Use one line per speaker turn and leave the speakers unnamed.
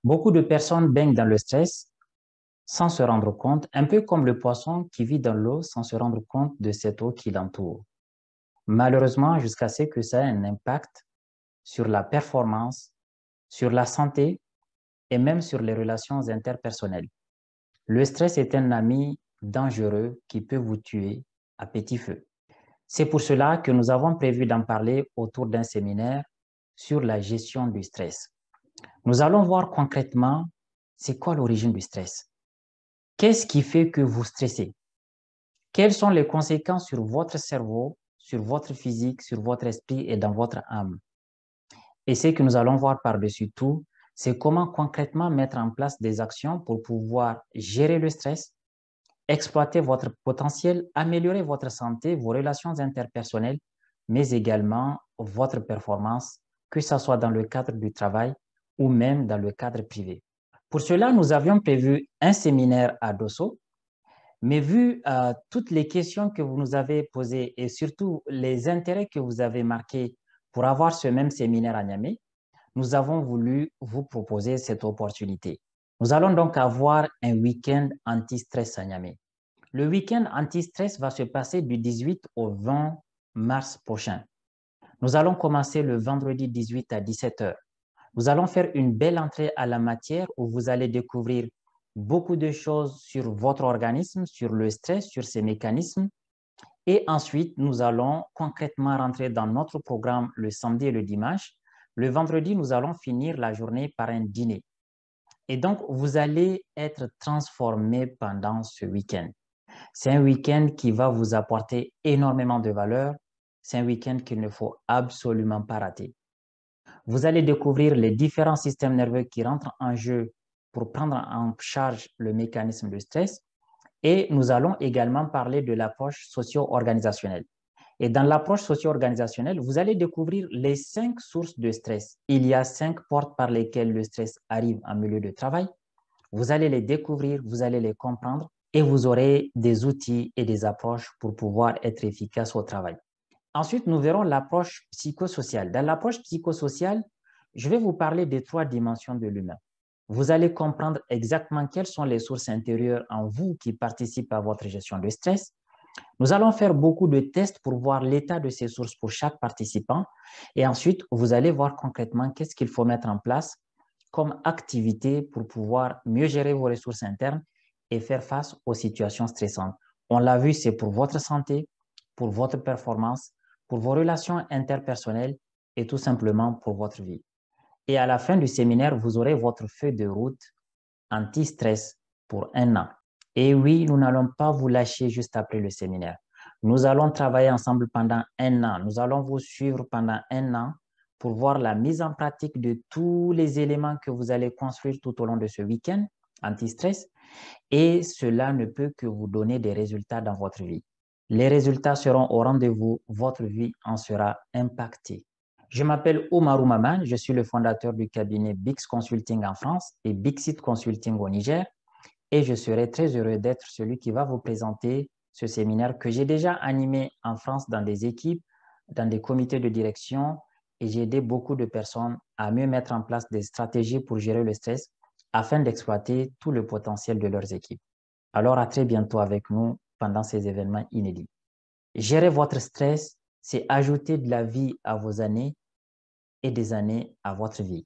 Beaucoup de personnes baignent dans le stress sans se rendre compte, un peu comme le poisson qui vit dans l'eau sans se rendre compte de cette eau qui l'entoure. Malheureusement, jusqu'à ce que ça ait un impact sur la performance, sur la santé et même sur les relations interpersonnelles. Le stress est un ami dangereux qui peut vous tuer à petit feu. C'est pour cela que nous avons prévu d'en parler autour d'un séminaire sur la gestion du stress. Nous allons voir concrètement c'est quoi l'origine du stress. Qu'est-ce qui fait que vous stressez? Quelles sont les conséquences sur votre cerveau, sur votre physique, sur votre esprit et dans votre âme? Et ce que nous allons voir par-dessus tout, c'est comment concrètement mettre en place des actions pour pouvoir gérer le stress, exploiter votre potentiel, améliorer votre santé, vos relations interpersonnelles, mais également votre performance, que ce soit dans le cadre du travail ou même dans le cadre privé. Pour cela, nous avions prévu un séminaire à Dosso, mais vu toutes les questions que vous nous avez posées et surtout les intérêts que vous avez marqués pour avoir ce même séminaire à Niamey, nous avons voulu vous proposer cette opportunité. Nous allons donc avoir un week-end anti-stress à Niamey. Le week-end anti-stress va se passer du 18 au 20 mars prochain. Nous allons commencer le vendredi 18 à 17 heures. Nous allons faire une belle entrée à la matière où vous allez découvrir beaucoup de choses sur votre organisme, sur le stress, sur ses mécanismes. Et ensuite, nous allons concrètement rentrer dans notre programme le samedi et le dimanche. Le vendredi, nous allons finir la journée par un dîner. Et donc, vous allez être transformé pendant ce week-end. C'est un week-end qui va vous apporter énormément de valeur. C'est un week-end qu'il ne faut absolument pas rater. Vous allez découvrir les différents systèmes nerveux qui rentrent en jeu pour prendre en charge le mécanisme de stress. Et nous allons également parler de l'approche socio-organisationnelle. Et dans l'approche socio-organisationnelle, vous allez découvrir les 5 sources de stress. Il y a 5 portes par lesquelles le stress arrive en milieu de travail. Vous allez les découvrir, vous allez les comprendre et vous aurez des outils et des approches pour pouvoir être efficace au travail. Ensuite, nous verrons l'approche psychosociale. Dans l'approche psychosociale, je vais vous parler des 3 dimensions de l'humain. Vous allez comprendre exactement quelles sont les sources intérieures en vous qui participent à votre gestion de stress. Nous allons faire beaucoup de tests pour voir l'état de ces sources pour chaque participant. Et ensuite, vous allez voir concrètement qu'est-ce qu'il faut mettre en place comme activité pour pouvoir mieux gérer vos ressources internes et faire face aux situations stressantes. On l'a vu, c'est pour votre santé, pour votre performance, pour vos relations interpersonnelles et tout simplement pour votre vie. Et à la fin du séminaire, vous aurez votre feuille de route anti-stress pour 1 an. Et oui, nous n'allons pas vous lâcher juste après le séminaire. Nous allons travailler ensemble pendant 1 an. Nous allons vous suivre pendant 1 an pour voir la mise en pratique de tous les éléments que vous allez construire tout au long de ce week-end anti-stress. Et cela ne peut que vous donner des résultats dans votre vie. Les résultats seront au rendez-vous, votre vie en sera impactée. Je m'appelle Omarou Maman, je suis le fondateur du cabinet Bix Consulting en France et Bixit Consulting au Niger et je serai très heureux d'être celui qui va vous présenter ce séminaire que j'ai déjà animé en France dans des équipes, dans des comités de direction et j'ai aidé beaucoup de personnes à mieux mettre en place des stratégies pour gérer le stress afin d'exploiter tout le potentiel de leurs équipes. Alors à très bientôt avec nous pendant ces événements inédits. Gérer votre stress, c'est ajouter de la vie à vos années et des années à votre vie.